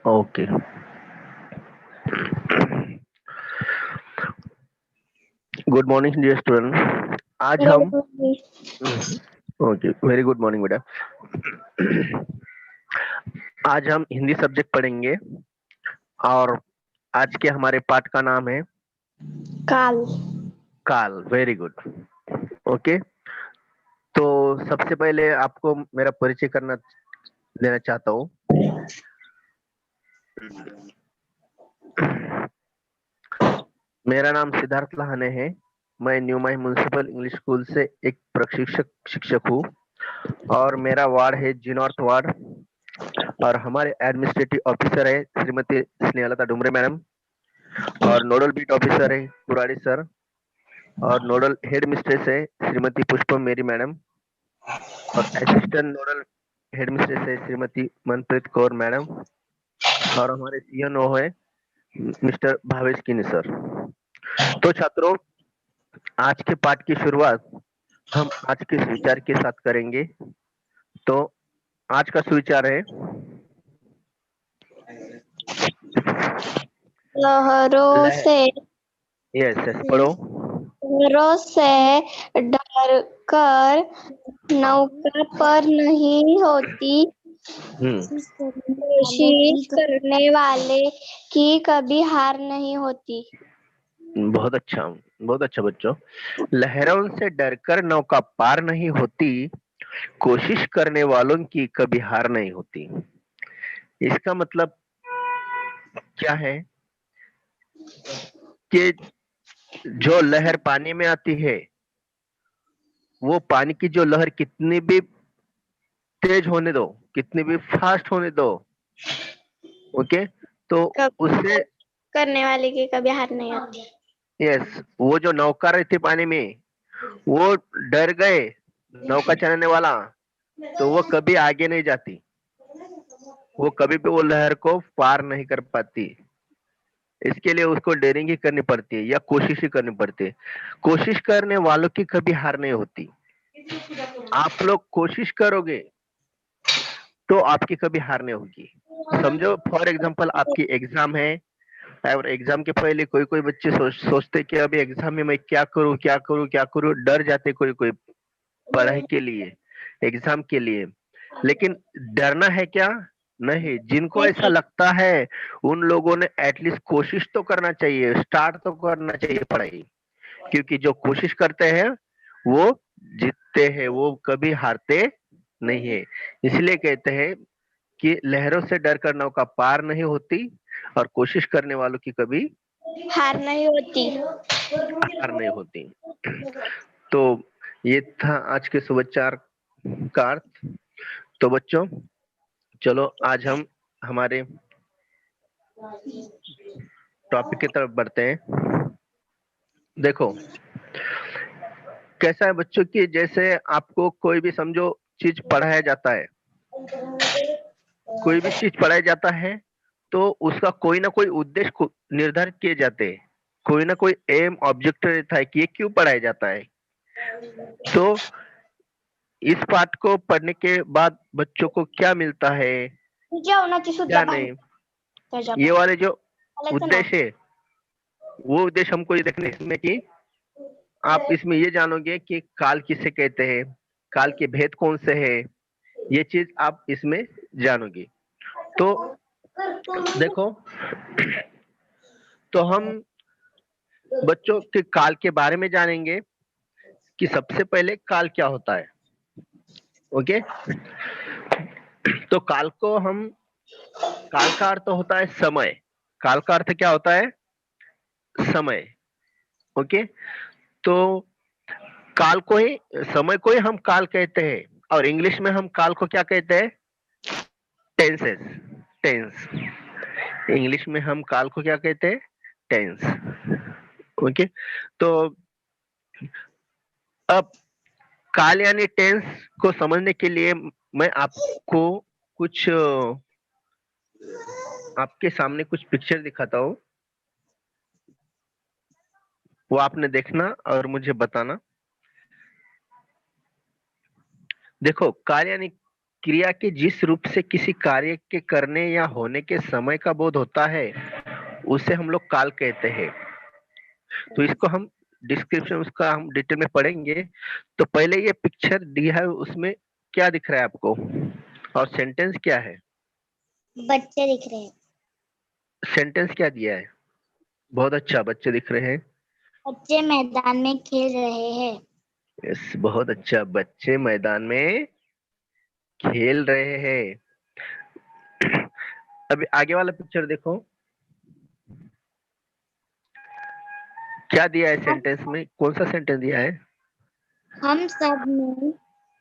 Okay. Good morning dear student. आज हम okay, very good morning बेटा। आज हम हिंदी सब्जेक्ट पढ़ेंगे और आज के हमारे पाठ का नाम है काल। काल। Very good. ओके, तो सबसे पहले आपको मेरा परिचय करना देना चाहता हूँ। मेरा नाम सिद्धार्थ लहाने है। मैं न्यू माही म्युनिसिपल इंग्लिश स्कूल से एक प्रशिक्षक शिक्षक हूँ और मेरा वार्ड है जी नॉर्थ वार्ड और हमारे एडमिनिस्ट्रेटिव ऑफिसर है श्रीमती स्नेहलता डुमरे मैडम और नोडल बीट ऑफिसर है पुराड़ी सर और नोडल हेड मिस्ट्रेस है श्रीमती पुष्पम मेरी मैडम और असिस्टेंट नोडल हेड मिस्ट्रेस है श्रीमती मनप्रीत कौर मैडम और हमारे सीएनओ है मिस्टर भावेश किनी सर। तो छात्रों, आज के पाठ की शुरुआत हम आज के सुविचार के साथ करेंगे। तो आज का सुविचार है लहरों से यस यस पढ़ो। लहरों से डरकर नौका पर नहीं होती, कोशिश करने वाले की कभी हार नहीं होती। बहुत अच्छा, बहुत अच्छा बच्चों। लहरों से डरकर नौका पार नहीं होती, कोशिश करने वालों की कभी हार नहीं होती। इसका मतलब क्या है कि जो लहर पानी में आती है, वो पानी की जो लहर कितनी भी तेज होने दो, कितनी भी फास्ट होने दो, ओके, तो उससे करने वाले की कभी हार नहीं होती। यस, वो जो नौका रहती पानी में, वो डर गए नौका चलाने वाला, तो वो कभी आगे नहीं जाती, वो कभी भी वो लहर को पार नहीं कर पाती। इसके लिए उसको डेयरिंग ही करनी पड़ती है या कोशिश ही करनी पड़ती है। कोशिश करने वालों की कभी हार नहीं होती। आप लोग कोशिश करोगे तो आपकी कभी हार नहीं होगी। समझो फॉर एग्जांपल आपकी एग्जाम है और एग्जाम के पहले कोई कोई बच्चे सोचते कि अभी एग्जाम में मैं क्या करूं क्या करूं क्या करूं, डर जाते कोई कोई पढ़ाई के लिए, एग्जाम के लिए। लेकिन डरना है क्या? नहीं, जिनको ऐसा लगता है उन लोगों ने एटलीस्ट कोशिश तो करना चाहिए, स्टार्ट तो करना चाहिए पढ़ाई। क्योंकि जो कोशिश करते हैं वो जीतते हैं, वो कभी हारते नहीं है। इसलिए कहते हैं कि लहरों से डरकर नौका पार नहीं होती और कोशिश करने वालों की कभी हार नहीं होती। हार नहीं होती। तो ये था आज के सुविचार का अर्थ। तो बच्चों, चलो आज हम हमारे टॉपिक की तरफ बढ़ते हैं। देखो कैसा है बच्चों की, जैसे आपको कोई भी समझो चीज पढ़ाया जाता है, कोई भी चीज पढ़ाया जाता है तो उसका कोई ना कोई उद्देश्य निर्धारित किए जाते हैं, कोई ना कोई एम ऑब्जेक्ट रहता है कि ये क्यों पढ़ाया जाता है। तो इस पाठ को पढ़ने के बाद बच्चों को क्या मिलता है क्या नहीं, ये वाले जो उद्देश्य है वो उद्देश्य हमको ये देखने इसमें कि आप इसमें ये जानोगे कि काल किसे कहते हैं, काल के भेद कौन से है, ये चीज आप इसमें जानोगे। तो देखो, तो हम बच्चों के काल के बारे में जानेंगे कि सबसे पहले काल क्या होता है। ओके, तो काल को हम, काल का अर्थ होता है समय। काल का अर्थ क्या होता है? समय। ओके, तो काल को ही, समय को ही हम काल कहते हैं और इंग्लिश में हम काल को क्या कहते हैं? टेंसेस। टेंस, इंग्लिश में हम काल को क्या कहते हैं? टेंस। ओके, तो अब काल यानी टेंस को समझने के लिए मैं आपको कुछ आपके सामने कुछ पिक्चर दिखाता हूँ, वो आपने देखना और मुझे बताना। देखो, काल यानी क्रिया के जिस रूप से किसी कार्य के करने या होने के समय का बोध होता है उसे हम लोग काल कहते हैं। तो इसको हम डिस्क्रिप्शन उसका हम डिटेल में पढ़ेंगे। तो पहले ये पिक्चर दिया है, उसमें क्या दिख रहा है आपको और सेंटेंस क्या है? बच्चे दिख रहे हैं। सेंटेंस क्या दिया है? बहुत अच्छा, बच्चे दिख रहे हैं। बच्चे मैदान में खेल रहे हैं। यस, बहुत अच्छा, बच्चे मैदान में खेल रहे हैं। अभी आगे वाला पिक्चर देखो, क्या दिया है सेंटेंस में? कौन सा सेंटेंस दिया है? हम सब ने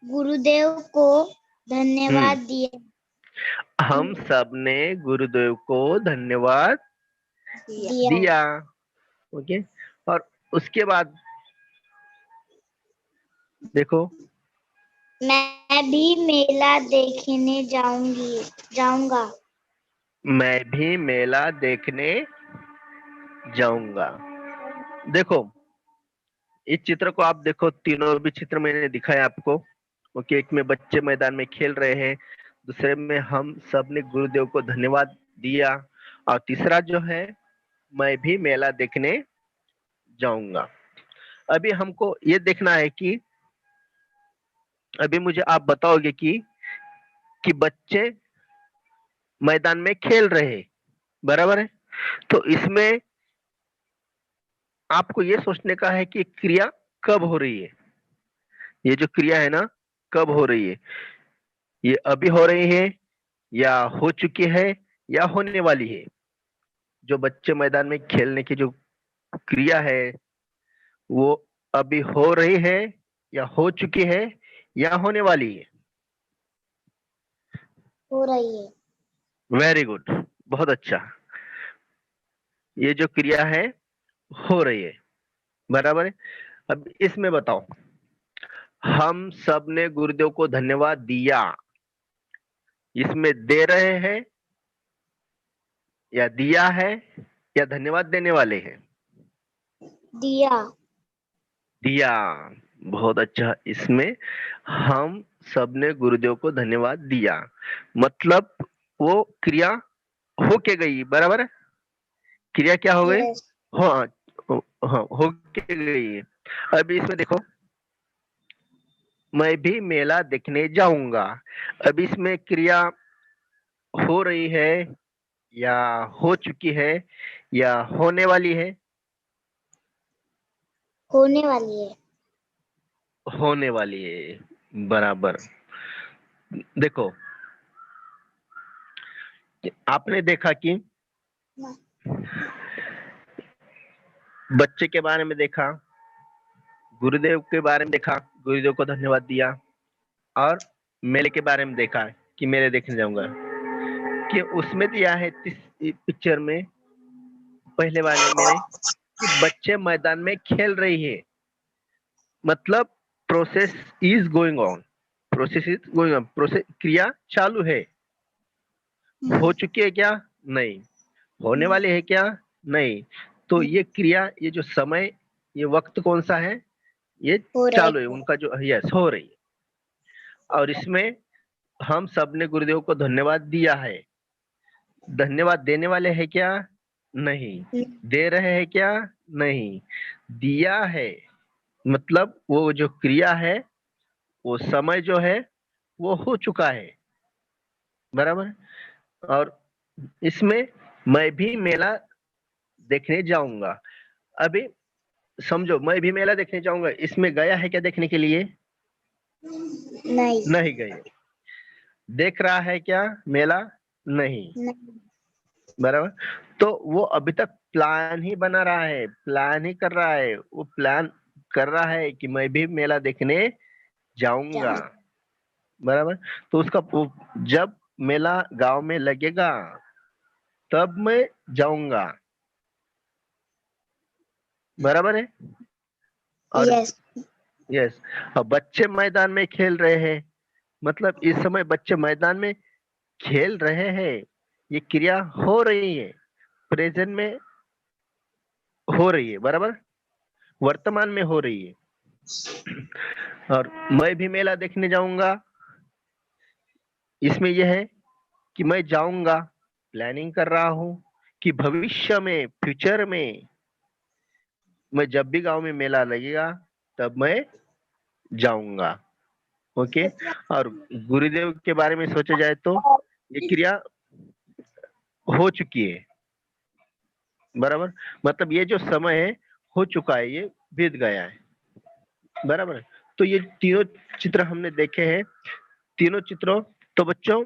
गुरुदेव को धन्यवाद दिया। हम सब ने गुरुदेव को धन्यवाद दिया। ओके, और उसके बाद देखो, मैं भी मेला देखने जाऊंगा। मैं भी मेला देखने जाऊंगा। देखो, इस चित्र को आप देखो, तीनों भी चित्र मैंने दिखाया आपको। ओके, एक में बच्चे मैदान में खेल रहे हैं, दूसरे में हम सब ने गुरुदेव को धन्यवाद दिया, और तीसरा जो है मैं भी मेला देखने जाऊंगा। अभी हमको ये देखना है कि अभी मुझे आप बताओगे कि बच्चे मैदान में खेल रहे हैं, बराबर है? तो इसमें आपको ये सोचने का है कि क्रिया कब हो रही है। ये जो क्रिया है ना, कब हो रही है? ये अभी हो रही है, या हो चुकी है, या होने वाली है? जो बच्चे मैदान में खेलने की जो क्रिया है वो अभी हो रही है, या हो चुकी है, या होने वाली है? हो रही है। वेरी गुड, बहुत अच्छा। ये जो क्रिया है हो रही है, बराबर है। अब इसमें बताओ, हम सब ने गुरुदेव को धन्यवाद दिया, इसमें दे रहे हैं, या दिया है, या धन्यवाद देने वाले हैं? दिया। दिया, बहुत अच्छा। इसमें हम सबने गुरुदेव को धन्यवाद दिया, मतलब वो क्रिया होके गई, बराबर है? क्रिया क्या हो गई? यस। हाँ, हाँ, होके गई है। अब इसमें देखो, मैं भी मेला देखने जाऊंगा। अब इसमें क्रिया हो रही है, या हो चुकी है, या होने वाली है? होने वाली है। होने वाली है, बराबर। देखो, आपने देखा कि बच्चे के बारे में देखा, गुरुदेव के बारे में देखा, गुरुदेव को धन्यवाद दिया, और मेले के बारे में देखा कि मेले देखने जाऊंगा। कि उसमें दिया है पिक्चर में, पहले वाले में, कि बच्चे मैदान में खेल रही है, मतलब process is going on. Process is going on, process क्रिया चालू है। हो चुकी है क्या? नहीं। होने वाली है क्या? नहीं। तो ये क्रिया, ये जो समय, ये वक्त कौन सा है? ये हो रही चालू है, है। उनका जो यस हो रही है। और इसमें हम सब ने गुरुदेव को धन्यवाद दिया है, धन्यवाद देने वाले हैं क्या? नहीं। दे रहे हैं क्या? नहीं। दिया है, मतलब वो जो क्रिया है, वो समय जो है वो हो चुका है, बराबर। और इसमें मैं भी मेला देखने जाऊंगा। अभी समझो, मैं भी मेला देखने जाऊंगा, इसमें गया है क्या देखने के लिए? नहीं। नहीं गए। देख रहा है क्या मेला? नहीं, नहीं। बराबर। तो वो अभी तक प्लान ही बना रहा है, प्लान ही कर रहा है, वो प्लान कर रहा है कि मैं भी मेला देखने जाऊंगा, बराबर। तो उसका जब मेला गांव में लगेगा तब मैं जाऊंगा, बराबर है। और यस। यस, अब बच्चे मैदान में खेल रहे हैं, मतलब इस समय बच्चे मैदान में खेल रहे हैं, ये क्रिया हो रही है, प्रेजेंट में हो रही है, बराबर, वर्तमान में हो रही है। और मैं भी मेला देखने जाऊंगा, इसमें यह है कि मैं जाऊंगा, प्लानिंग कर रहा हूं, कि भविष्य में, फ्यूचर में मैं जब भी गांव में मेला लगेगा तब मैं जाऊंगा। ओके। और गुरुदेव के बारे में सोचा जाए तो ये क्रिया हो चुकी है, बराबर। मतलब ये जो समय है हो चुका है, ये बीत गया है, बराबर। तो ये तीनों चित्र हमने देखे हैं। तीनों चित्रों, तो बच्चों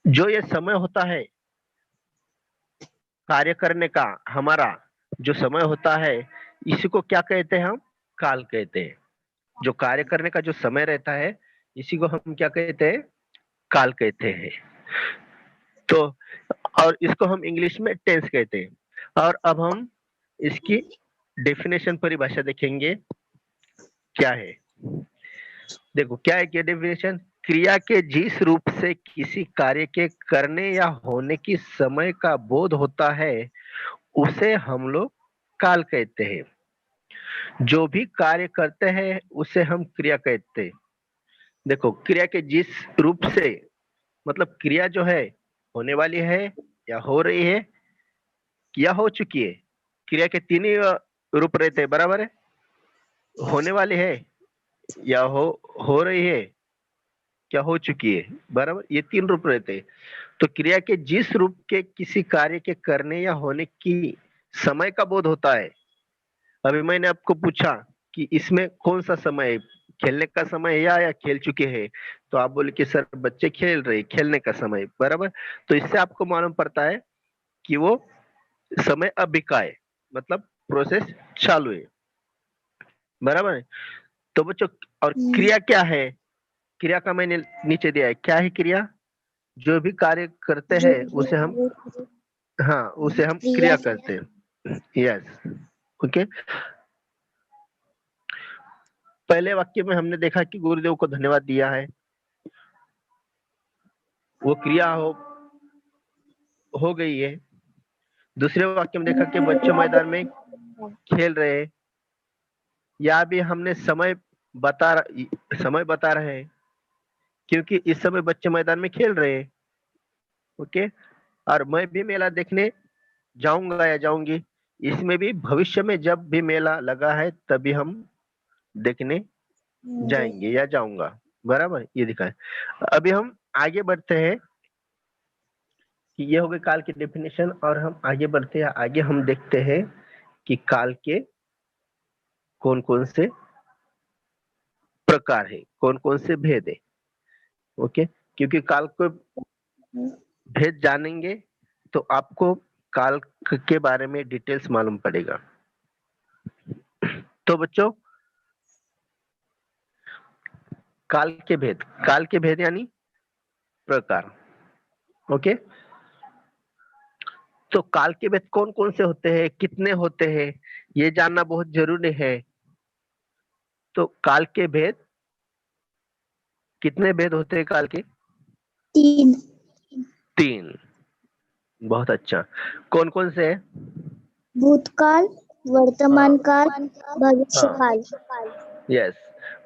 जो ये समय होता है कार्य करने का, हमारा जो समय होता है, इसी को क्या कहते हैं हम? काल कहते हैं। जो कार्य करने का जो समय रहता है, इसी को हम क्या कहते हैं? काल कहते हैं। तो और इसको हम इंग्लिश में टेंस कहते हैं। और अब हम इसकी डेफिनेशन, परिभाषा देखेंगे क्या है। देखो क्या है कि डेफिनेशन, क्रिया के जिस रूप से किसी कार्य के करने या होने की समय का बोध होता है उसे हम लोग काल कहते हैं। जो भी कार्य करते हैं उसे हम क्रिया कहते हैं। देखो क्रिया के जिस रूप से, मतलब क्रिया जो है होने वाली है या हो रही है या हो चुकी है। क्रिया के तीन ही रूप रहते हैं, बराबर है। होने वाली है या हो रही है, क्या हो चुकी है, बराबर। ये तीन रूप रहते हैं। तो क्रिया के जिस रूप के किसी कार्य के करने या होने की समय का बोध होता है। अभी मैंने आपको पूछा कि इसमें कौन सा समय है, खेलने का समय है या खेल चुके हैं, तो आप बोले कि सर बच्चे खेल रहे, खेलने का समय, बराबर। तो इससे आपको मालूम पड़ता है कि वो समय अभी का है, मतलब प्रोसेस चालू है, बराबर है। तो बच्चों, और क्रिया क्या है? क्रिया का मैंने नीचे दिया है, क्या है क्रिया? जो भी कार्य करते हैं उसे हम, हाँ, उसे हम क्रिया करते हैं। Yes, okay. पहले वाक्य में हमने देखा कि गुरुदेव को धन्यवाद दिया है, वो क्रिया हो गई है। दूसरे वाक्य में देखा कि बच्चे मैदान में खेल रहे हैं, या भी हमने समय बता रहे हैं, क्योंकि इस समय बच्चे मैदान में खेल रहे हैं। ओके। और मैं भी मेला देखने जाऊंगा या जाऊंगी, इसमें भी भविष्य में जब भी मेला लगा है तभी हम देखने जाएंगे या जाऊंगा, बराबर। ये दिखा है। अभी हम आगे बढ़ते हैं कि ये हो गए काल की डेफिनेशन, और हम आगे बढ़ते हैं। आगे हम देखते हैं कि काल के कौन कौन से प्रकार है, कौन कौन से भेद है। ओके। क्योंकि काल को भेद जानेंगे तो आपको काल के बारे में डिटेल्स मालूम पड़ेगा। तो बच्चों, काल के भेद यानी प्रकार। ओके। तो काल के भेद कौन कौन से होते हैं, कितने होते हैं, ये जानना बहुत जरूरी है। तो काल के भेद, कितने भेद होते हैं काल के? 3। 3। बहुत अच्छा। कौन कौन से है? भूतकाल, वर्तमान काल, भविष्य हाँ, काल। यस।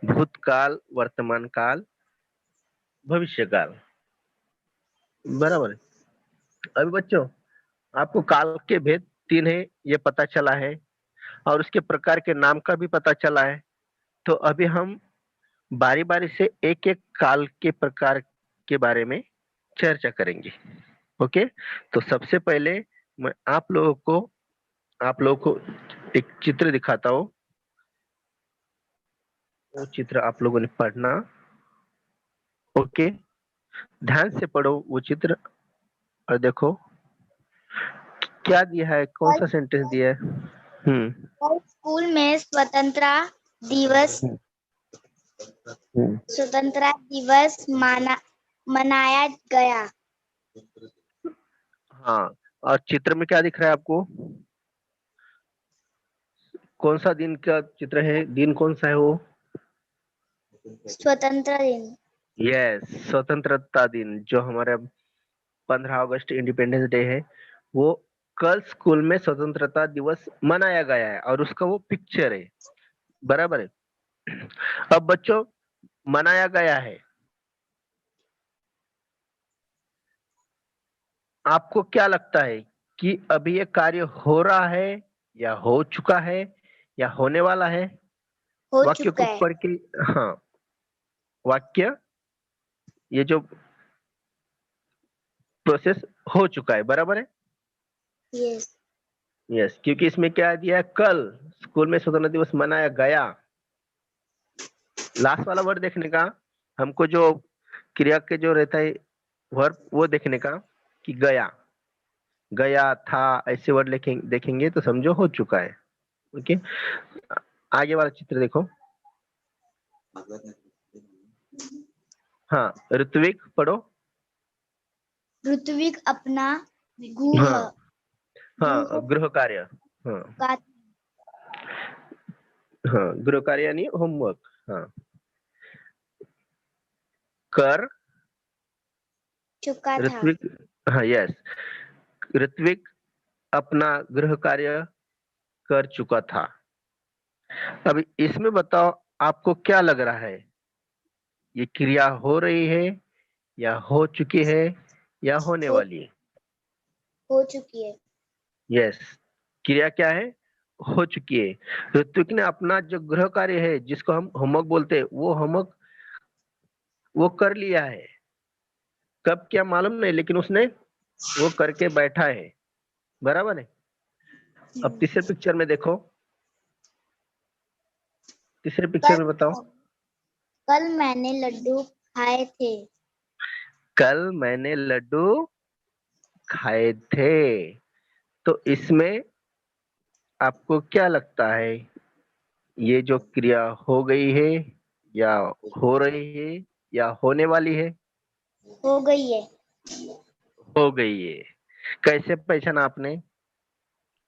भूतकाल, वर्तमान काल, भविष्य काल, बराबर है। अभी बच्चों, आपको काल के भेद 3 है ये पता चला है, और उसके प्रकार के नाम का भी पता चला है। तो अभी हम बारी बारी से एक एक काल के प्रकार के बारे में चर्चा करेंगे। ओके। तो सबसे पहले मैं आप लोगों को एक चित्र दिखाता हूँ। वो चित्र आप लोगों ने पढ़ना। ओके। ध्यान से पढ़ो वो चित्र, और देखो क्या दिया है, कौन सा सेंटेंस दिया है। कल स्कूल में हम्म, हम्म। स्वतंत्रता दिवस मनाया गया। हाँ, और चित्र में क्या दिख रहा है आपको? कौन सा दिन का चित्र है, दिन कौन सा है वो? स्वतंत्रता दिन। यस, स्वतंत्रता दिन, जो हमारे 15 अगस्त इंडिपेंडेंस डे है, वो कल स्कूल में स्वतंत्रता दिवस मनाया गया है, और उसका वो पिक्चर है, बराबर है। अब बच्चों मनाया गया है, आपको क्या लगता है कि अभी ये कार्य हो रहा है या हो चुका है या होने वाला है? हो वाक्य चुका को है। पढ़ के, हाँ, वाक्य, ये जो प्रोसेस हो चुका है, बराबर है। यस। यस, क्योंकि इसमें क्या दिया है, कल स्कूल में स्वतंत्रता दिवस मनाया गया। लास्ट वाला वर्ड देखने का, हमको जो क्रिया के जो रहता है वर्ब, वो देखने का कि गया, गया था, ऐसे वर्ड देखेंगे तो समझो हो चुका है। ओके, आगे वाला चित्र देखो। हाँ, ऋत्विक पढ़ो। ऋत्विक अपना गुह हाँ, हाँ, गुह गृह कार्य। हाँ, का हाँ, गृह कार्य यानी होमवर्क। हाँ, कर चुका था। ऋत्विक, हाँ, यस, ऋत्विक अपना गृह कार्य कर चुका था। अब इसमें बताओ, आपको क्या लग रहा है, ये क्रिया हो रही है या हो चुकी है या होने हो वाली है? हो चुकी है। यस, क्रिया क्या है, हो चुकी है। ऋत्विक ने अपना जो गृह कार्य है, जिसको हम होमवर्क बोलते हैं, वो होमवर्क वो कर लिया है। कब क्या मालूम नहीं, लेकिन उसने वो करके बैठा है, बराबर है। अब तीसरे पिक्चर में देखो, तीसरे पिक्चर कल में बताओ। कल मैंने लड्डू खाए थे। कल मैंने लड्डू खाए थे। तो इसमें आपको क्या लगता है, ये जो क्रिया हो गई है या हो रही है या होने वाली है? हो गई है। हो गई है। कैसे पहचाना आपने?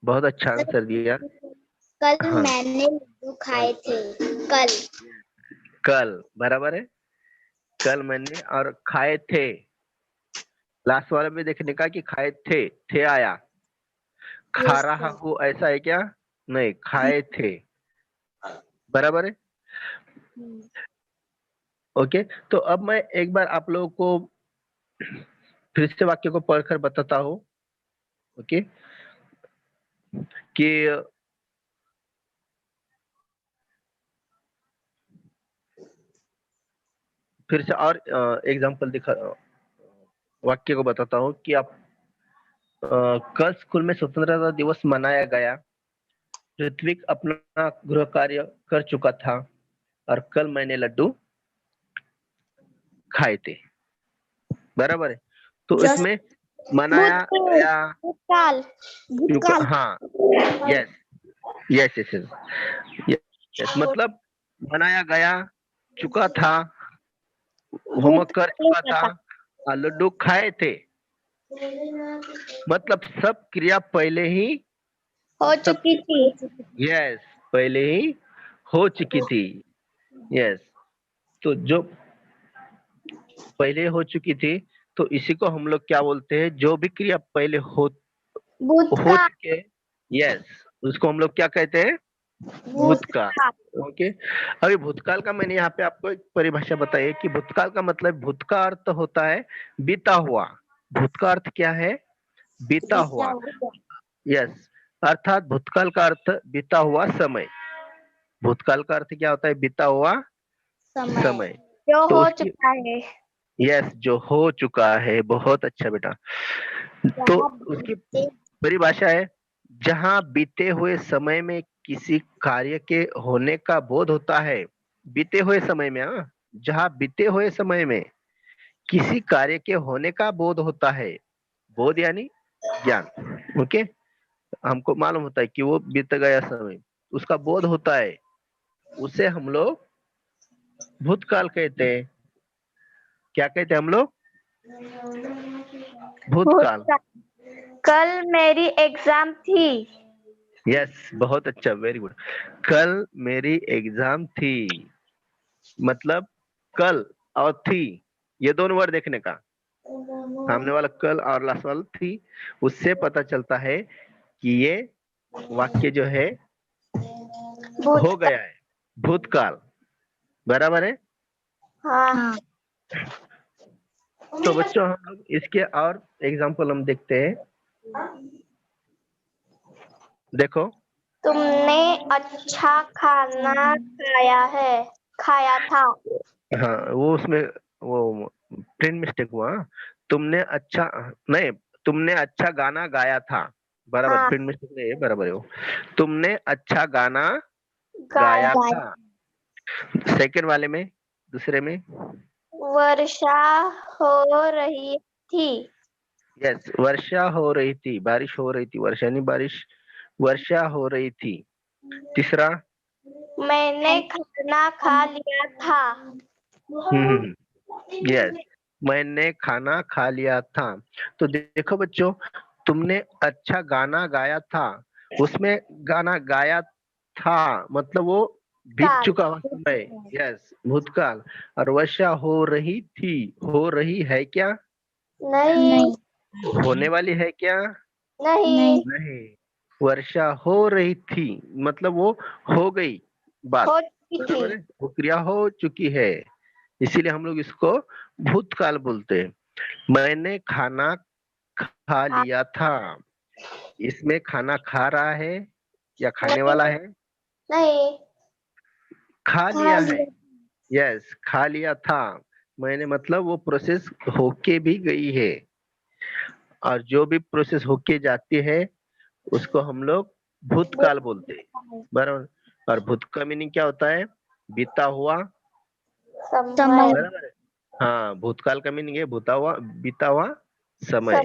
बहुत अच्छा आंसर दिया। कल हाँ, मैंने लड्डू खाए थे। कल। कल, बराबर है। कल मैंने और खाए थे, लास्ट वाला में देखने का कि खाए थे आया, खा यस रहा सर। हूँ ऐसा है क्या? नहीं, खाए थे, बराबर है। ओके, तो अब मैं एक बार आप लोगों को फिर से वाक्य को पढ़कर बताता हूँ। ओके, कि फिर से और एग्जांपल दिखा, वाक्य को बताता हूँ कि आप कल स्कूल में स्वतंत्रता दिवस मनाया गया। ऋत्विक अपना गृह कार्य कर चुका था और कल मैंने लड्डू खाए थे, बराबर है। तो जस्ट इसमें मनाया भूतकाल। गया, भूतकाल। चुका, भूतकाल। हाँ, yes, yes, yes, yes, yes, मतलब मनाया गया, चुका था, होमवर्क कर भूतकाल चुका था पता। और लड्डू खाए थे। मतलब सब क्रिया पहले ही, हो सब, चुकी थी। यस, पहले ही हो चुकी थी। यस, तो जो पहले हो चुकी थी, तो इसी को हम लोग क्या बोलते हैं, जो भी क्रिया पहले हो भूतकाल। चुके, यस, उसको हम लोग क्या कहते हैं, भूतकाल। भूतकाल। ओके, अभी भूतकाल का मैंने यहाँ पे आपको एक परिभाषा बताई है कि भूतकाल का मतलब, भूत का अर्थ होता है बीता हुआ। भूत का अर्थ क्या है, बीता बीता हुआ। हुआ यस, अर्थात भूतकाल का अर्थ बीता हुआ समय। भूतकाल का अर्थ क्या होता है, बीता हुआ समय समय। जो तो हो उसकी, चुका है। यस, जो हो चुका है, बहुत अच्छा बेटा। तो जहाँ उसकी बीते। परिभाषा है, जहां बीते हुए समय में किसी कार्य के होने का बोध होता है। बीते हुए समय में, हाँ, जहां बीते हुए समय में किसी कार्य के होने का बोध होता है। बोध यानी ज्ञान। ओके, हमको मालूम होता है कि वो बीत गया समय, उसका बोध होता है, उसे हम लोग भूतकाल कहते हैं। क्या कहते हैं हम लोग? भूतकाल। भूतकाल। कल मेरी एग्जाम थी। यस, बहुत अच्छा, वेरी गुड। कल मेरी एग्जाम थी, मतलब कल और थी, ये दोनों वर्ड देखने का, सामने वाला कल और लास्ट वाला थी, उससे पता चलता है कि ये वाक्य जो है हो भूतकाल। गया है, भूतकाल। बराबर है। हाँ। तो बच्चों हम लोग इसके और एग्जाम्पल हम देखते हैं। देखो, तुमने अच्छा खाना खाया था। हाँ वो उसमें वो प्रिंट मिस्टेक हुआ। तुमने अच्छा, नहीं, तुमने अच्छा गाना गाया था, बराबर, हाँ, प्रिंट मिस्टेक नहीं है, बराबर है वो। तुमने अच्छा गाना गाया। गाया था। सेकंड वाले में, दूसरे में, वर्षा हो रही थी। यस, वर्षा हो रही थी, बारिश हो रही थी, वर्षा नहीं बारिश, वर्षा हो रही थी। तीसरा, मैंने खाना खा लिया था। यस, मैंने खाना खा लिया था। तो देखो बच्चों, तुमने अच्छा गाना गाया था, उसमें गाना गाया था मतलब वो बीत काल। चुका हुआ समय, यस, भूतकाल। और वर्षा हो रही थी, हो रही है क्या, नहीं। होने वाली है क्या, नहीं। नहीं, वर्षा हो रही थी मतलब वो हो गई बात, हो चुकी थी। बराबर है, वो क्रिया हो चुकी है, इसीलिए हम लोग इसको भूतकाल बोलते हैं। मैंने खाना खा हाँ। लिया था, इसमें खाना खा रहा है या खाने नहीं। वाला है, नहीं। खा खा लिया है, लिया। यस, खा लिया था। मैंने मतलब वो प्रोसेस होके भी गई है, और जो भी प्रोसेस होके जाती है उसको हम लोग भूतकाल बोलते हैं, बराबर। और भूत का मीनिंग क्या होता है, बीता हुआ, समय। बराबर है। हाँ, भूतकाल का मीनिंग है बीता हुआ समय।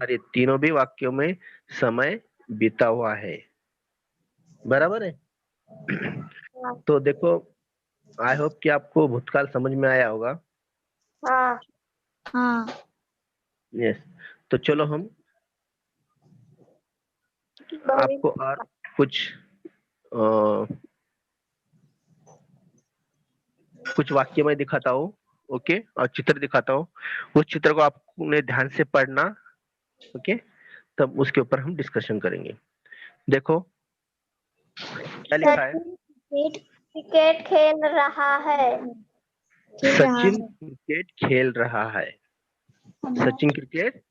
और ये तीनों भी वाक्यों में समय बीता हुआ है, बराबर है। तो देखो, आई होप कि आपको भूतकाल समझ में आया होगा। हाँ। हाँ। यस, तो चलो हम आपको और कुछ कुछ वाक्य मैं दिखाता हूँ, ओके, और चित्र दिखाता हूँ। उस चित्र को आपने ध्यान से पढ़ना, ओके, तब उसके ऊपर हम डिस्कशन करेंगे। देखो क्या लिखा है, सचिन क्रिकेट खेल रहा है। सचिन क्रिकेट खेल रहा है, सचिन क्रिकेट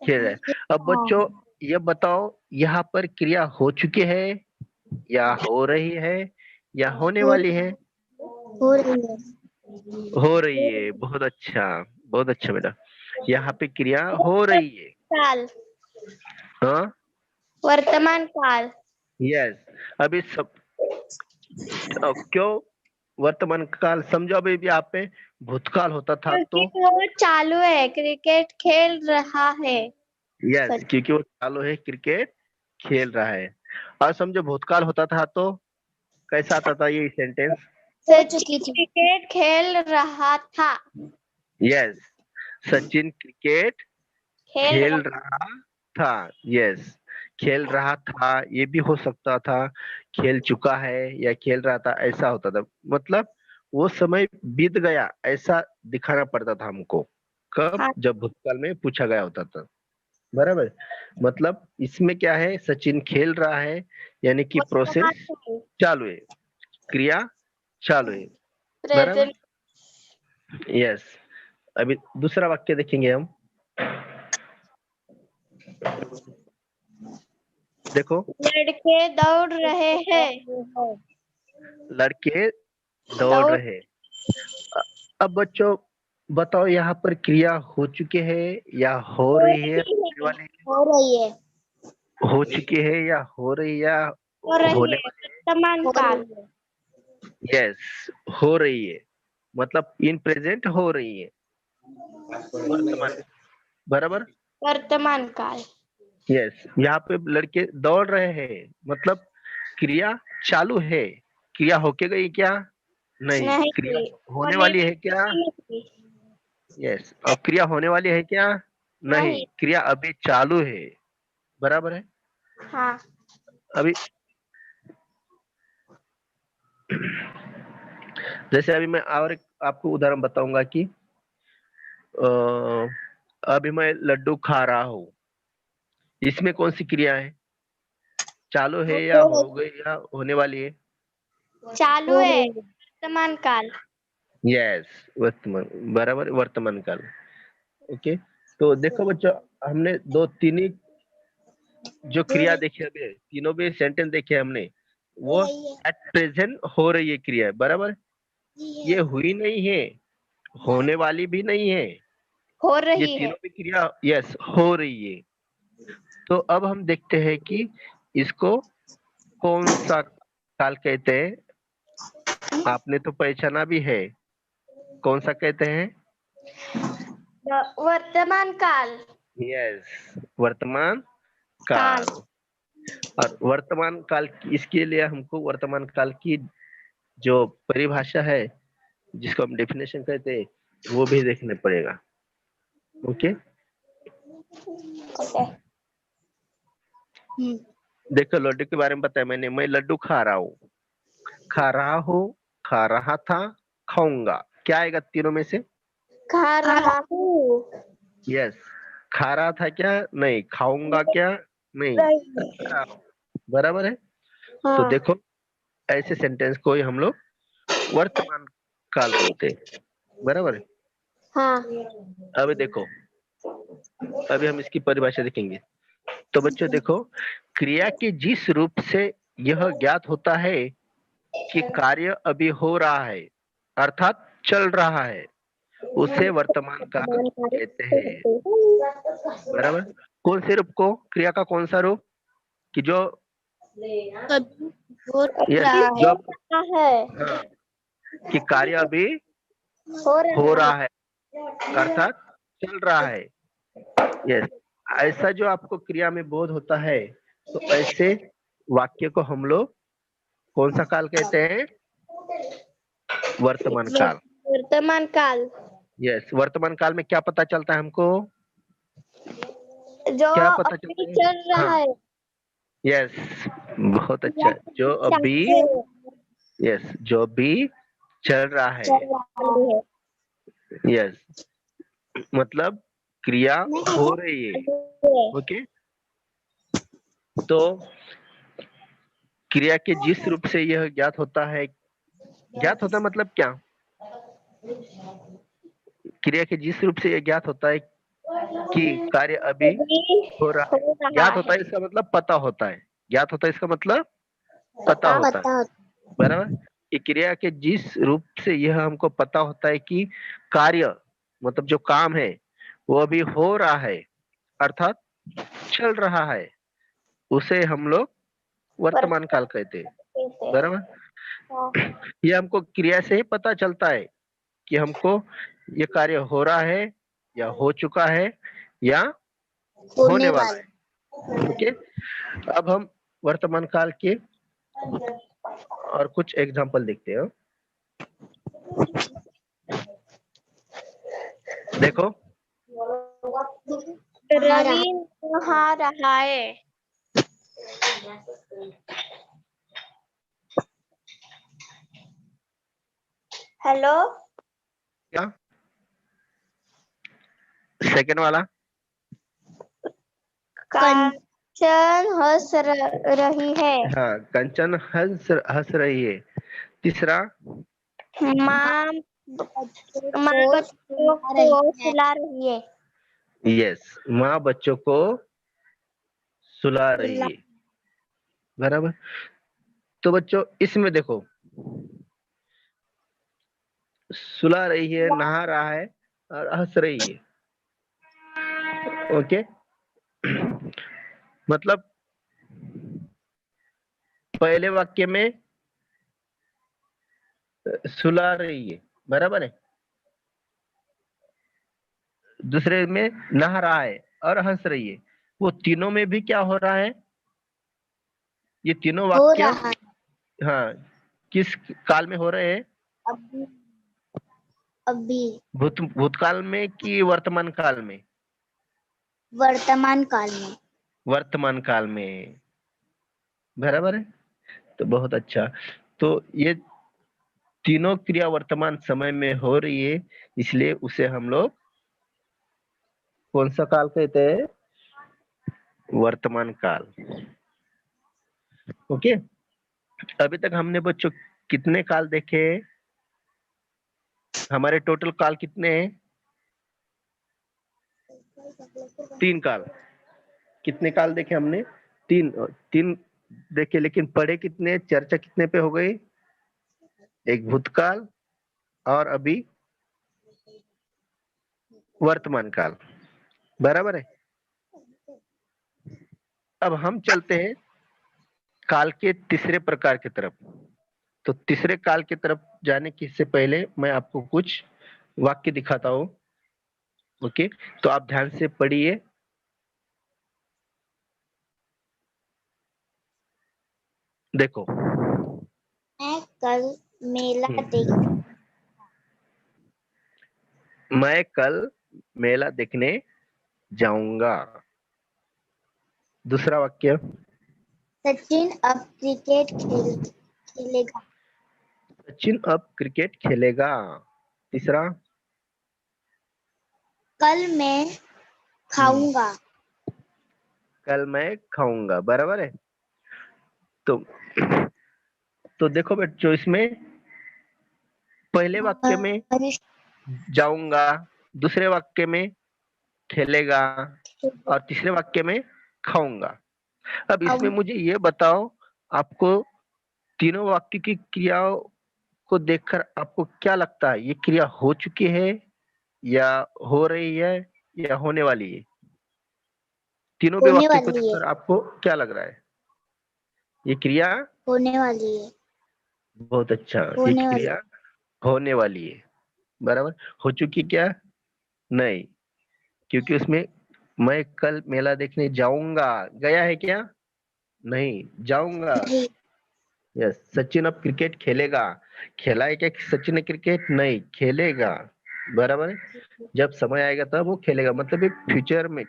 खेल रहा है। अब बच्चों ये बताओ, यहाँ पर क्रिया हो चुकी है या हो रही है या होने वाली है, हो रही है। हो रही है, बहुत अच्छा, बहुत अच्छा बेटा, यहाँ पे क्रिया हो रही है। काल। हाँ, वर्तमान काल। यस, अभी सब क्यों वर्तमान काल समझो, अभी भी आप पे भूतकाल होता था क्योंकि तो, वो चालू है, क्रिकेट खेल रहा है। यस, क्योंकि वो चालू है, क्रिकेट खेल रहा है। और समझो भूतकाल होता था तो कैसा आता था ये सेंटेंस, हो चुकी थी। क्रिकेट खेल रहा था। यस, सचिन क्रिकेट खेल खेल रहा। रहा था, यस, खेल रहा था, ये भी हो सकता था, खेल चुका है या खेल रहा था, ऐसा होता था, मतलब वो समय बीत गया ऐसा दिखाना पड़ता था हमको, कब, हाँ। जब भूतकाल में पूछा गया होता था, बराबर। मतलब इसमें क्या है, सचिन खेल रहा है यानी कि वर्तमान प्रोसेस काल। चालू है, क्रिया चालू है, बराबर, प्रेजेंट। यस। अभी दूसरा वाक्य देखेंगे हम, देखो, लड़के दौड़ रहे हैं। लड़के दौड़ दौड़ रहे। अ- अब बच्चों बताओ, यहाँ पर क्रिया हो चुके हैं या हो हो रही है, रही होने है। वाली है, हो रही है। हो चुकी है या हो रही या हो रही होने है। वाली वर्तमान काल। है, यस, हो रही है, मतलब इन प्रेजेंट हो रही है, वर्तमान, बराबर, वर्तमान काल। यस। यहाँ पे लड़के दौड़ रहे हैं मतलब क्रिया चालू है, क्रिया होके गई क्या, नहीं, क्रिया नहीं। होने होने वाली है क्या, नहीं। यस, और क्रिया होने वाली है क्या, नहीं, नहीं। क्रिया अभी चालू है, बराबर है। हाँ। अभी जैसे अभी मैं और एक आपको उदाहरण बताऊंगा कि अभी मैं लड्डू खा रहा हूँ, इसमें कौन सी क्रिया है, चालू है या हो गई या होने वाली है, चालू है। वर्तमान काल। यस, वर्तमान, बराबर, वर्तमान काल। ओके, तो देखो बच्चों, हमने दो तीन ही जो क्रिया देखी, अभी तीनों भी सेंटेंस देखे हमने, वो एट प्रेजेंट हो रही है क्रिया, बराबर। ये हुई नहीं है, होने वाली भी नहीं है, हो ये रही है। तीनों भी क्रिया यस हो रही है। तो अब हम देखते हैं कि इसको कौन सा काल कहते हैं। आपने तो पहचाना भी है, कौन सा कहते हैं। वर्तमान काल। यस, वर्तमान काल। और वर्तमान काल इसके लिए हमको वर्तमान काल की जो परिभाषा है, जिसको हम डेफिनेशन कहते हैं, वो भी देखने पड़ेगा। Okay, okay. देखो लड्डू के बारे में बताया मैंने, मैं लड्डू खा रहा हूँ, खा रहा हूँ, खा रहा था, खाऊंगा, क्या आएगा तीनों में से। खा रहा हूँ। यस, खा रहा था क्या, नहीं, खाऊंगा क्या, नहीं, खा रहा हूँ, बराबर है। तो हाँ। देखो, ऐसे सेंटेंस को ही हम लोग वर्तमान काल बोलते हैं, बराबर है। हाँ। अभी देखो, अभी हम इसकी परिभाषा देखेंगे। तो बच्चों देखो, क्रिया के जिस रूप से यह ज्ञात होता है कि कार्य अभी हो रहा है, अर्थात चल रहा है, उसे वर्तमान काल कहते हैं, बराबर। कौन से रूप को, क्रिया का कौन सा रूप, कि जो हो यस रहा जो है। हाँ, कि कार्य अभी हो हो रहा रहा है, अर्थात चल रहा है। यस, ऐसा जो आपको क्रिया में बोध होता है, तो ऐसे वाक्य को हम लोग कौन सा काल कहते हैं, वर्तमान है। काल। वर्तमान काल। यस, वर्तमान काल में क्या पता चलता है हमको, जो क्या पता अभी चलता है। चल रहा हाँ, है। यस, बहुत अच्छा, जो अभी, यस, जो अभी चल रहा है, यस, मतलब क्रिया हो रही है। ओके, तो क्रिया के जिस रूप से यह ज्ञात होता है, ज्ञात होता है मतलब क्या, क्रिया के जिस रूप से यह ज्ञात होता है कि कार्य अभी हो रहा है, ज्ञात होता है इसका मतलब पता होता है, ज्ञात होता है इसका मतलब पता होता है, बराबर। कि क्रिया के जिस रूप से यह हमको पता होता है कि कार्य मतलब जो काम है वो अभी हो रहा है, अर्थात चल रहा है, उसे हम लोग वर्तमान काल कहते हैं, बराबर। ये हमको क्रिया से ही पता चलता है कि हमको ये कार्य हो रहा है, या हो चुका है, या होने वाला है। ओके, अब हम वर्तमान काल के और कुछ एग्जांपल देखते हैं। देखो, रवि नहा रहा है। हेलो। क्या सेकंड वाला, कंचन हंस रही है। हाँ, कंचन हंस हंस रही है। तीसरा, माँ माँ बच्चों को सुला रही है। यस, माँ बच्चों को सुला रही है, बराबर। तो बच्चों इसमें देखो, सुला रही है, नहा रहा है, और हंस रही है। ओके, मतलब पहले वाक्य में सुला रही है, बराबर है। दूसरे में नहा रहा है और हंस रही है। वो तीनों में भी क्या हो रहा है, ये तीनों वाक्य, हाँ, किस काल में हो रहे हैं, अभी। अभी भूतकाल में कि वर्तमान काल में, वर्तमान काल में। वर्तमान काल में, बराबर है। तो बहुत अच्छा, तो ये तीनों क्रिया वर्तमान समय में हो रही है, इसलिए उसे हम लोग कौन सा काल कहते हैं, वर्तमान काल। ओके, अभी तक हमने बच्चों कितने काल देखे, हमारे टोटल काल कितने हैं? 3 काल। कितने काल देखे हमने? 3 3 देखे, लेकिन पढ़े कितने, चर्चा कितने पे हो गई? एक भूतकाल और अभी वर्तमान काल, बराबर है। अब हम चलते हैं काल के तीसरे प्रकार की तरफ। तो तीसरे काल की तरफ जाने की से पहले मैं आपको कुछ वाक्य दिखाता हूं। ओके, तो आप ध्यान से पढ़िए। देखो, मैं कल मेला देख मैं कल मेला देखने जाऊंगा। दूसरा वाक्य, सचिन अब क्रिकेट खेलेगा। सचिन अब क्रिकेट खेलेगा। तीसरा, कल मैं खाऊंगा। कल मैं खाऊंगा, बराबर है। तो देखो बच्चों, इसमें पहले वाक्य में भविष्य जाऊंगा, दूसरे वाक्य में खेलेगा और तीसरे वाक्य में खाऊंगा। अब इसमें मुझे ये बताओ, आपको तीनों वाक्य की क्रियाओं को देखकर आपको क्या लगता है? ये क्रिया हो चुकी है या हो रही है या होने वाली है? तीनों के होने वाक्य को वाली है। देखकर आपको क्या लग रहा है? ये क्रिया, होने वाली है। बहुत अच्छा, ये होने वाली क्रिया होने वाली है, बराबर। हो चुकी क्या? नहीं, क्योंकि उसमें मैं कल मेला देखने जाऊंगा, गया है क्या? नहीं, जाऊंगा। नहीं। यस, सचिन अब क्रिकेट खेलेगा। खेला है क्या सचिन ने क्रिकेट? नहीं, खेलेगा, बराबर है। जब समय आएगा तब वो खेलेगा, मतलब ये फ्यूचर में।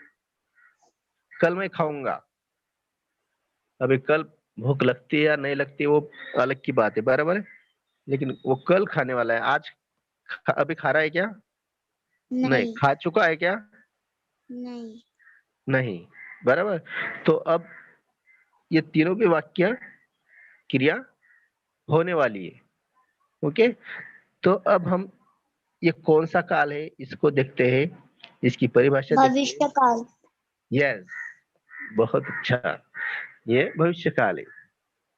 कल मैं खाऊंगा, अभी कल भूख लगती है या नहीं लगती है वो अलग की बात है, बराबर है। लेकिन वो कल खाने वाला है। आज अभी खा रहा है क्या? नहीं, नहीं। खा चुका है क्या? नहीं। नहीं, बराबर। तो अब ये तीनों के वाक्य क्रिया होने वाली है। ओके, तो अब हम ये कौन सा काल है इसको देखते हैं, इसकी परिभाषा देखते हैं। भविष्य काल। यस, बहुत अच्छा, ये भविष्य काल है,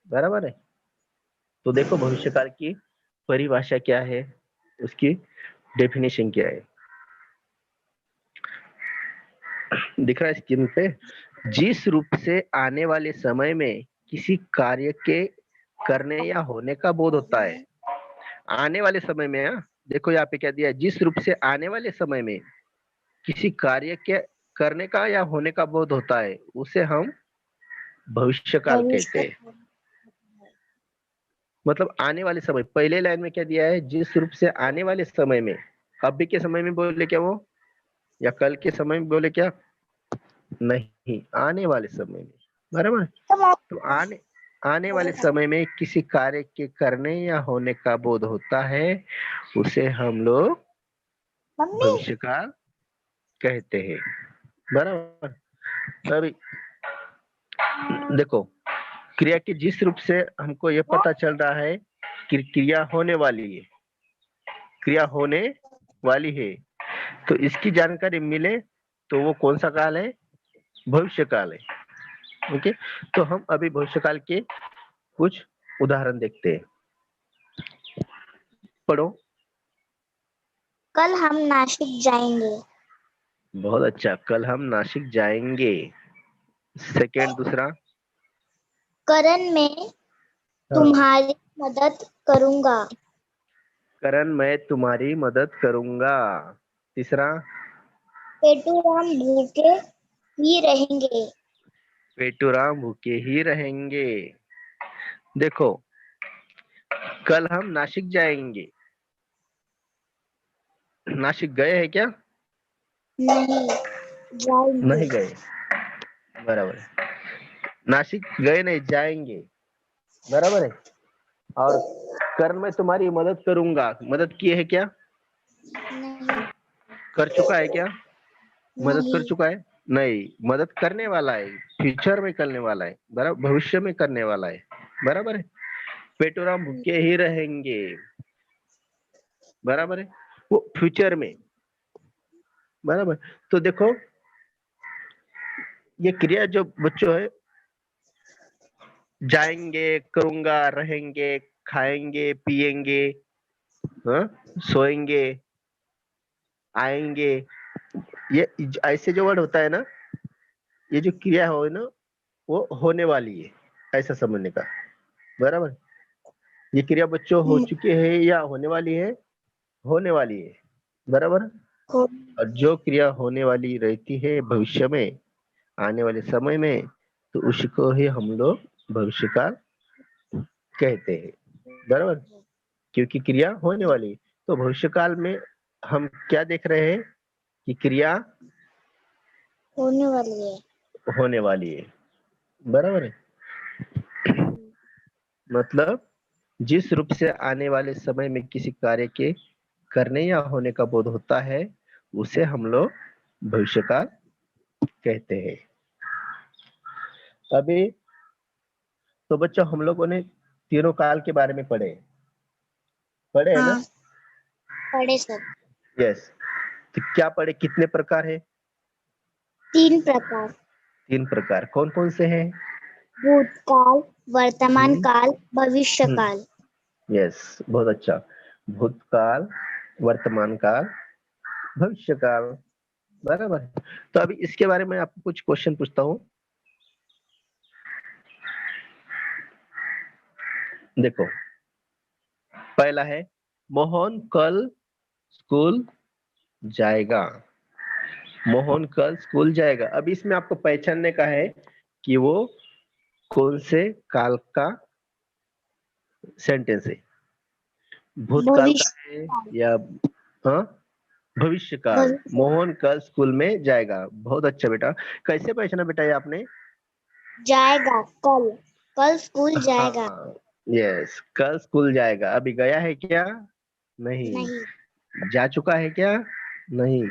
बराबर है। तो देखो भविष्य काल की परिभाषा क्या है, उसकी डेफिनेशन क्या है, दिख रहा है स्क्रीन पे। जिस रूप से आने वाले समय में किसी कार्य के करने या होने का बोध होता है। आने वाले समय में, देखो यहाँ पे क्या दिया है, जिस रूप से आने वाले समय में किसी कार्य के करने का या होने का बोध होता है, उसे हम भविष्य काल कहते भविष्य हैं। मतलब आने वाले समय, पहले लाइन में क्या दिया है, जिस रूप से आने वाले समय में। अभी के समय में बोले क्या वो, या कल के समय में बोले क्या? नहीं, आने वाले समय में, बराबर। तो आने वाले समय में किसी कार्य के करने या होने का बोध होता है, उसे हम लोग मम्मी। भविष्य काल कहते हैं, बराबर। अभी देखो, क्रिया के जिस रूप से हमको ये पता चल रहा है कि क्रिया होने वाली है, क्रिया होने वाली है, तो इसकी जानकारी मिले तो वो कौन सा काल है? भविष्य काल है। ओके, तो हम अभी भविष्य काल के कुछ उदाहरण देखते हैं। पढ़ो। कल हम नासिक जाएंगे। बहुत अच्छा, कल हम नासिक जाएंगे। सेकंड, दूसरा, करण मैं हाँ, तुम्हारी मदद करूंगा। करण मैं तुम्हारी मदद करूंगा। तीसरा, पेटूराम भूखे ही रहेंगे। पेटूराम भूखे ही रहेंगे। देखो, कल हम नासिक जाएंगे, नासिक गए हैं क्या? नहीं जाएंगे। नहीं गए, बराबर है। नासिक गए नहीं, जाएंगे, बराबर है। और करण मैं तुम्हारी मदद करूंगा, मदद की है क्या? नहीं। कर चुका है क्या? मदद कर नहीं। चुका है? नहीं, मदद करने वाला है, फ्यूचर में करने वाला है, बराबर, भविष्य में करने वाला है, बराबर है। पेटूराम भूखे ही रहेंगे, बराबर है। वो फ्यूचर में, बराबर। तो देखो ये क्रिया जो बच्चों है, जाएंगे, करूंगा, रहेंगे, खाएंगे, पिएंगे, हाँ, सोएंगे, आएंगे, ये ऐसे जो वर्ड होता है ना, ये जो क्रिया हो ना, वो होने वाली है, ऐसा समझने का, बराबर। ये क्रिया बच्चों हो चुकी है या होने वाली है? होने वाली है, बराबर। हो- और जो क्रिया होने वाली रहती है भविष्य में, आने वाले समय में, तो उसको ही हम लोग भविष्य काल कहते हैं, बराबर। क्योंकि क्रिया होने वाली है। तो भविष्य काल में हम क्या देख रहे हैं कि क्रिया होने वाली है। होने वाली है, बराबर है। मतलब जिस रूप से आने वाले समय में किसी कार्य के करने या होने का बोध होता है, उसे हम लोग भविष्य काल कहते हैं। अभी तो बच्चों हम लोगों ने तीनों काल के बारे में पढ़े है ना? हाँ, पढ़े सर। यस। तो क्या पढ़े, कितने प्रकार है? 3 प्रकार। 3 प्रकार, कौन कौन से हैं? भूतकाल, वर्तमान हम्म, काल, भविष्य हम्म, काल। यस, बहुत अच्छा। भूतकाल, वर्तमान काल, भविष्य काल, बराबर। तो अभी इसके बारे में आपको कुछ क्वेश्चन पूछता हूँ। देखो, पहला है, मोहन कल स्कूल जाएगा। मोहन कल स्कूल जाएगा। अब इसमें आपको पहचानने का है कि वो कौन से काल का सेंटेंस है, भूतकाल का भविष्य है काल। या हाँ भविष्य काल। भविष्य मोहन कल स्कूल में जाएगा, बहुत अच्छा बेटा। कैसे पहचाना बेटा ये आपने? जाएगा, कल। कल स्कूल जाएगा। हाँ, यस, कल स्कूल जाएगा। अभी गया है क्या? नहीं। नहीं। जा चुका है क्या? नहीं।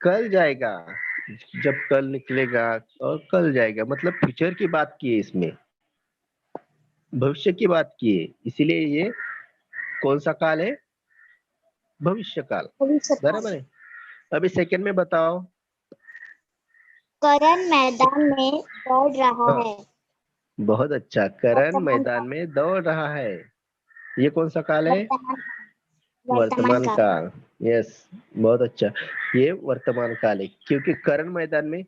कल जाएगा, जब कल निकलेगा, और कल जाएगा, मतलब फ्यूचर की बात की है इसमें, भविष्य की बात की है। इसीलिए ये कौन सा काल है? भविष्य काल, भविष्य काल। बराबर है। अभी सेकंड में बताओ। करण मैदान में दौड़ रहा हाँ, है। बहुत अच्छा, करण वर्तमान मैदान काल। में दौड़ रहा है। ये कौन सा काल है? वर्तमान काल। वर्तमान वर्तमान काल। काल, यस, बहुत अच्छा। ये वर्तमान काल है, क्योंकि करण मैदान में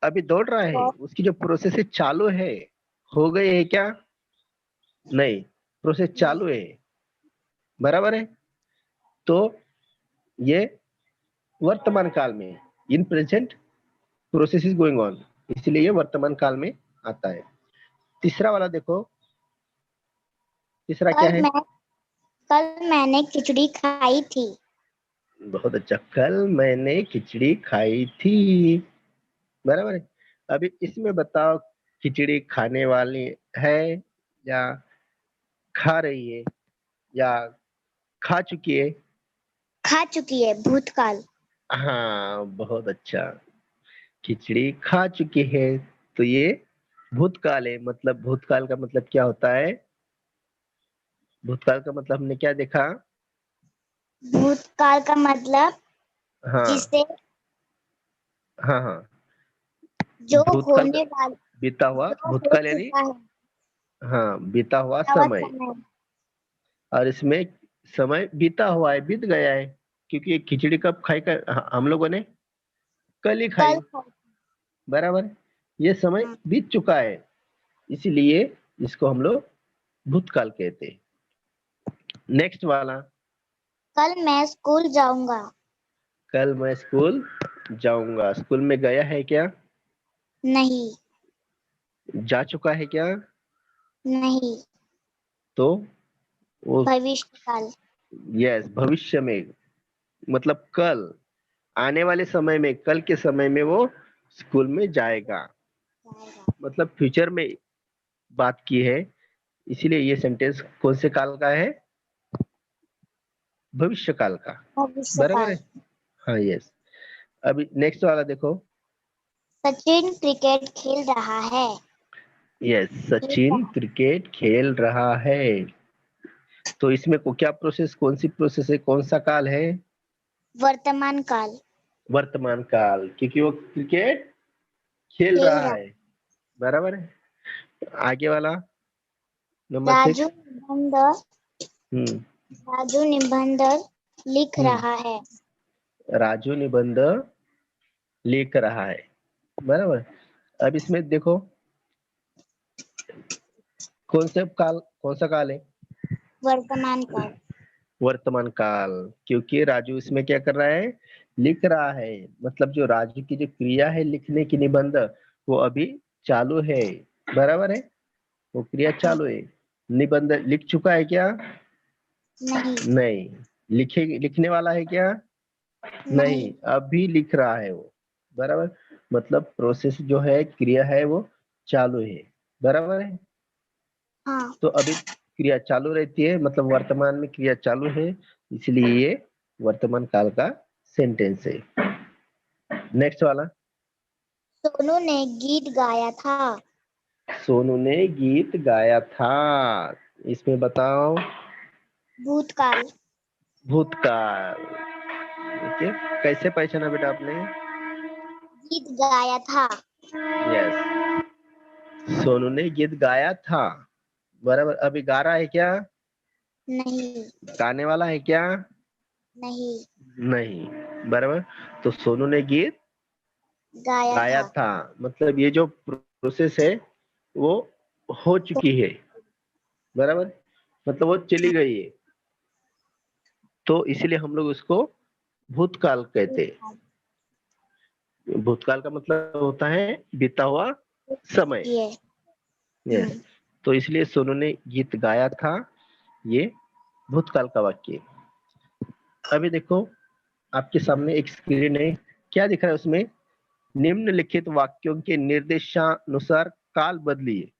अभी दौड़ रहा है, दौड़। उसकी जो प्रोसेस है चालू है। हो गई है क्या? नहीं, प्रोसेस नहीं। चालू है, बराबर है। तो ये वर्तमान काल में, in present process is going on, इसलिए ये वर्तमान काल में आता है। तीसरा वाला देखो, तीसरा क्या कल है? मैं कल मैंने खिचड़ी खाई थी। बहुत अच्छा, कल मैंने खिचड़ी खाई थी, बराबर है। अभी इसमें बताओ, खिचड़ी खाने वाली है या खा रही है या खा चुकी है? खा चुकी है, भूतकाल। हाँ, बहुत अच्छा, खिचड़ी खा चुकी है। तो ये भूतकाल है। मतलब भूतकाल का मतलब क्या होता है? भूतकाल का मतलब हमने क्या देखा? भूतकाल का मतलब हाँ, जिसे हाँ, हाँ, जो भूतकाल का होने वाला, बीता हुआ, जो हो भूतकाल यानी चुका है। हाँ, बीता हुआ नवा समय। समय। और इसमें समय बीता हुआ है, बीत गया है, क्योंकि ये खिचड़ी कब खाई का हम लोगों ने? कल ही कल। खाई, बराबर। ये समय हाँ, बीत चुका है, इसीलिए इसको हम लोग भूतकाल कहते हैं। नेक्स्ट वाला, कल मैं स्कूल जाऊंगा। कल मैं स्कूल जाऊंगा। स्कूल में गया है क्या? नहीं। जा चुका है क्या? नहीं। तो वो, भविष्य काल। यस, भविष्य में, मतलब कल, आने वाले समय में, कल के समय में वो स्कूल में जाएगा, जाएगा। मतलब फ्यूचर में बात की है। इसीलिए ये सेंटेंस कौन से काल का है? भविष्य काल का, भविष्य बराबर है। काल। हाँ, यस। अभी नेक्स्ट वाला देखो। सचिन क्रिकेट खेल रहा है। यस, खेल सचिन रहा। क्रिकेट खेल रहा है। तो इसमें को क्या प्रोसेस, कौन सी प्रोसेस है, कौन सा काल है? वर्तमान काल। वर्तमान काल, क्योंकि वो क्रिकेट खेल खेल रहा रहा। है। बराबर है। आगे वाला नंबर राजू 6। निबंध हम्म राजू निबंध लिख हम्म रहा है। राजू निबंध लिख रहा है। बराबर। अब इसमें देखो कौन सा काल है? वर्तमान काल। वर्तमान काल, क्योंकि राजू इसमें क्या कर रहा है? लिख रहा है। मतलब जो राजू की जो क्रिया है लिखने की, निबंध, वो अभी चालू है। बराबर है। वो क्रिया चालू है। निबंध लिख चुका है क्या? नहीं। नहीं। लिखने वाला है क्या? नहीं। नहीं, अभी लिख रहा है वो। बराबर। मतलब प्रोसेस जो है, क्रिया है, वो चालू है। बराबर है। हाँ। तो अभी क्रिया चालू रहती है, मतलब वर्तमान में क्रिया चालू है, इसलिए ये वर्तमान काल का सेंटेंस है। नेक्स्ट वाला। सोनू ने गीत गाया था। सोनू ने गीत गाया था। इसमें बताओ। भूतकाल। भूतकाल। ओके। कैसे पहचाना बेटा आपने? गीत गाया था। यस। सोनू ने गीत गाया था। बराबर। अभी गा रहा है क्या? नहीं। गाने वाला है क्या? नहीं। नहीं। बराबर। तो सोनू ने गीत गाया गाया था। था, मतलब ये जो प्रोसेस है वो हो चुकी है। बराबर। मतलब वो चली गई है, तो इसलिए हम लोग उसको भूतकाल कहते भूतकाल। हैं। भूतकाल का मतलब होता है बीता हुआ समय। ये। यस। तो इसलिए सोनू ने गीत गाया था, ये भूतकाल का वाक्य है। अभी देखो आपके सामने एक स्क्रीन है, क्या दिख रहा है उसमें? निम्नलिखित वाक्यों के निर्देशानुसार काल बदलिए।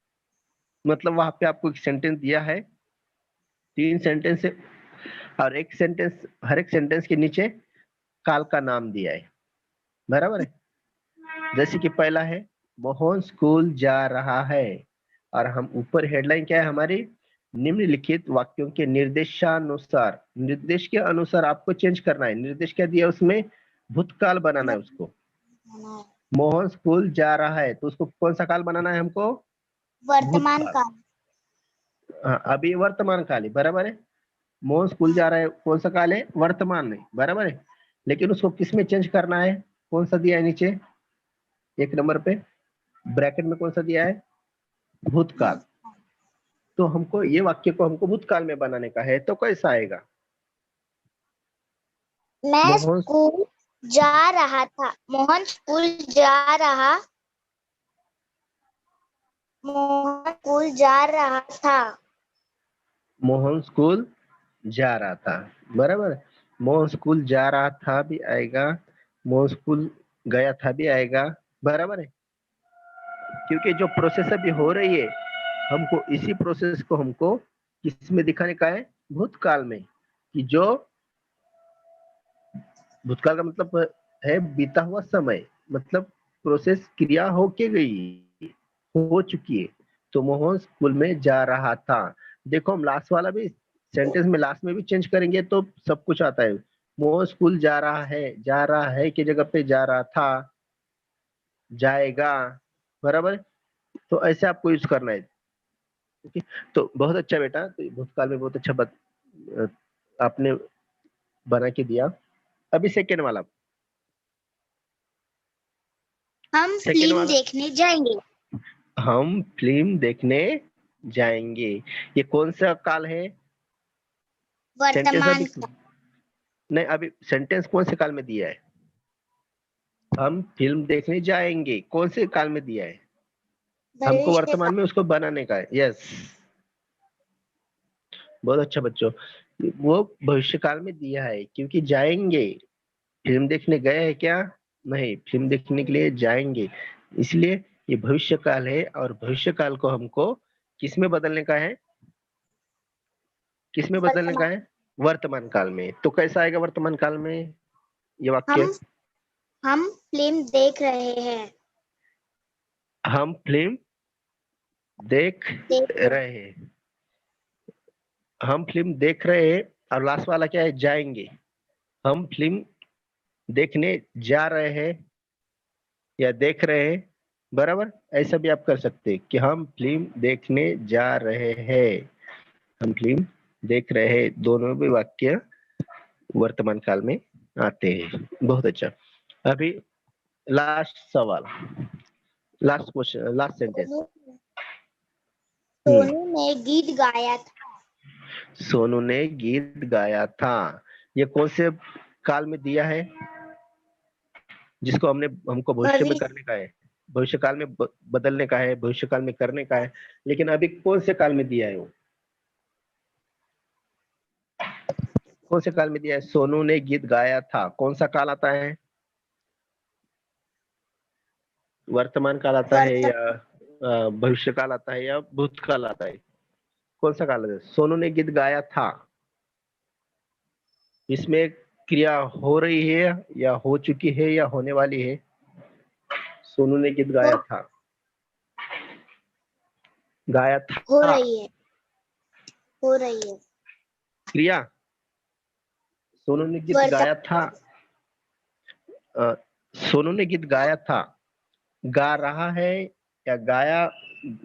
मतलब वहां पे आपको एक सेंटेंस दिया है, 3 सेंटेंस है, और हर एक सेंटेंस के नीचे काल का नाम दिया है। बराबर है। जैसे कि पहला है, मोहन स्कूल जा रहा है, और हम ऊपर हेडलाइन क्या है हमारी? निम्नलिखित वाक्यों के निर्देशानुसार। निर्देश के अनुसार आपको चेंज करना है। निर्देश क्या दिया उसमें? भूतकाल बनाना है उसको। मोहन स्कूल जा रहा है, तो उसको कौन सा काल बनाना है हमको? वर्तमान भूतकाल। काल। हाँ, अभी वर्तमान काल है। बराबर है। मोहन स्कूल जा रहा है, कौन सा काल है? वर्तमान में। बराबर है। लेकिन उसको किस में चेंज करना है? कौन सा दिया है नीचे एक नंबर पे ब्रैकेट में? कौन सा दिया है? भूतकाल। तो हमको ये वाक्य को हमको भूतकाल में बनाने का है, तो कैसा आएगा? मैं मोहन स्कूल जा रहा था। मोहन स्कूल जा रहा। मोहन स्कूल जा रहा था। मोहन स्कूल जा रहा था। बराबर। मोहन स्कूल जा रहा था भी आएगा, मोहन स्कूल गया था भी आएगा। बराबर है। क्योंकि जो प्रोसेस अभी हो रही है, हमको इसी प्रोसेस को हमको किस में दिखाने का है? भूतकाल में। कि जो भूतकाल का मतलब है बीता हुआ समय, मतलब प्रोसेस क्रिया होके गई, हो चुकी है। तो मोहन स्कूल में जा रहा था। देखो हम लास्ट वाला भी सेंटेंस में लास्ट में भी चेंज करेंगे तो सब कुछ आता है। मोहन स्कूल जा रहा है की जगह पे जा रहा था, जाएगा। बराबर। तो ऐसे आपको यूज करना है। ओके। तो बहुत अच्छा बेटा, तो भूतकाल में बहुत अच्छा आपने बना के दिया। अभी सेकेंड वाला। हम सेकेंड फिल्म वाला, देखने जाएंगे। हम फिल्म देखने जाएंगे। ये कौन सा काल है? सेंटेंस अभी वर्तमान काल। नहीं, अभी सेंटेंस कौन से काल में दिया है? हम फिल्म देखने जाएंगे, कौन से काल में दिया है? हमको भविष्य वर्तमान काल। में उसको बनाने का है। यस। बहुत अच्छा बच्चों। वो भविष्य काल में दिया है, क्योंकि जाएंगे, फिल्म देखने गए हैं क्या? नहीं, फिल्म देखने के लिए जाएंगे। इसलिए ये भविष्य काल है, और भविष्य काल को हमको किस में बदलने का है? किस में बदलने का वर्तमान। है? वर्तमान काल में। तो कैसा आएगा वर्तमान काल में ये वाक्य? हम फिल्म देख रहे हैं। हम फिल्म देख देख रहे। रहे हैं। हम फिल्म देख रहे हैं, और लास्ट वाला क्या है? जाएंगे। हम फिल्म देखने जा रहे हैं या देख रहे हैं, बराबर। ऐसा भी आप कर सकते हैं कि हम फिल्म देखने जा रहे हैं, हम फिल्म देख रहे हैं। दोनों भी वाक्य वर्तमान काल में आते हैं। बहुत अच्छा। अभी लास्ट सवाल, last question, last sentence. Sonu ने गीत गाया था। सोनू ने गीत गाया था, ये कौन से काल में दिया है, जिसको हमको भविष्य में करने का है, भविष्य काल में बदलने का है, भविष्य काल में करने का है, लेकिन अभी कौन से काल में दिया है वो, कौन से काल में दिया है? सोनू ने गीत गाया था, कौन सा काल आता है? वर्तमान काल आता है या भविष्य काल आता है या भूतकाल आता है? कौन सा काल है? सोनू ने गीत गाया था, इसमें क्रिया हो रही है या हो चुकी है या होने वाली है? सोनू ने गीत गाया था, गाया था, हो रही है, हो रही है। क्रिया। सोनू ने गीत गाया था, अ, सोनू ने गीत गाया था, गा रहा है या गाया,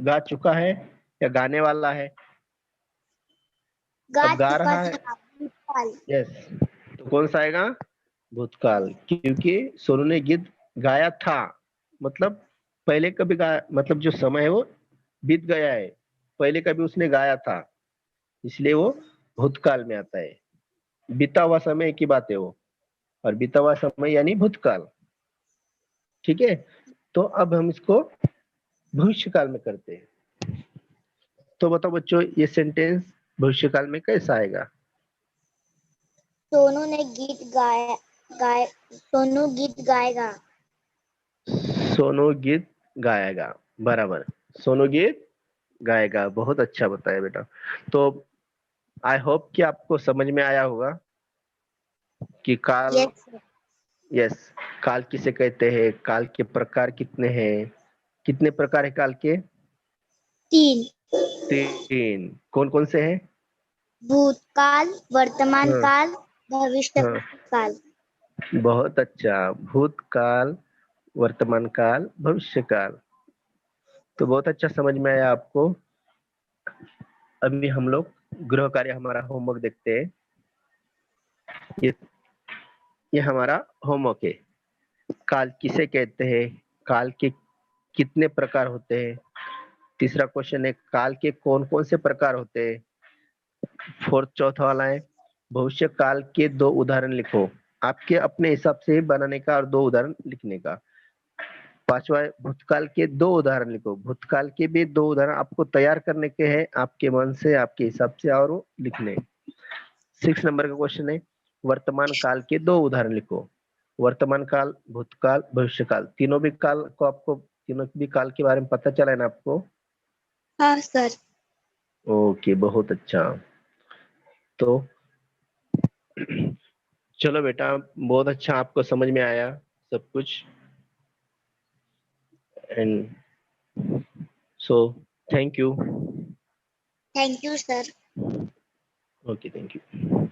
गा चुका है या गाने वाला है? गा अब गा चुका रहा है, था भूतकाल। यस। तो कौन सा आएगा? भूतकाल, क्योंकि सोनू ने गीत गाया था, मतलब पहले कभी गाया, मतलब जो समय है वो बीत गया है, पहले कभी उसने गाया था, इसलिए वो भूतकाल में आता है। बीता हुआ समय की बात है वो, और बीता हुआ समय यानी भूतकाल। ठीक है, तो अब हम इसको भविष्य काल में करते हैं। तो बताओ बच्चों, ये सेंटेंस भविष्य काल में कैसा आएगा? सोनू ने गीत गाया, सोनू गीत गाएगा। सोनू गीत गाएगा, बराबर। सोनू गीत गाएगा, बहुत अच्छा बताया बेटा। तो आई होप कि आपको समझ में आया होगा कि काल, यस। यस, काल किसे कहते हैं, काल के प्रकार कितने हैं, कितने प्रकार है काल के? 3। 3। कौन कौन से हैं? भूतकाल, वर्तमान हाँ काल, भविष्य हाँ, काल। बहुत अच्छा। भूतकाल, वर्तमान काल, भविष्य काल। तो बहुत अच्छा समझ में आया आपको। अभी हम लोग गृह कार्य, हमारा होमवर्क देखते हैं। ये ये हमारा होमवर्क है। काल किसे कहते हैं, काल के कितने प्रकार होते हैं? तीसरा क्वेश्चन है, काल के कौन कौन से प्रकार होते हैं? फोर्थ, चौथा वाला है, भविष्य काल के 2 उदाहरण लिखो। आपके अपने हिसाब से बनाने का और 2 उदाहरण लिखने का। पांचवा है, भूतकाल के 2 उदाहरण लिखो। भूतकाल के भी 2 उदाहरण आपको तैयार करने के हैं, आपके मन से, आपके हिसाब से, और वो लिखने। 6 नंबर का क्वेश्चन है, वर्तमान काल के 2 उदाहरण लिखो। वर्तमान काल, भूतकाल, भविष्य काल, तीनों भी काल को आपको, तीनों भी काल के बारे में पता चला है ना आपको? हाँ सर। ओके, बहुत अच्छा। तो चलो बेटा, बहुत अच्छा, आपको समझ में आया सब कुछ। And so thank you. Thank you sir. Okay, thank you.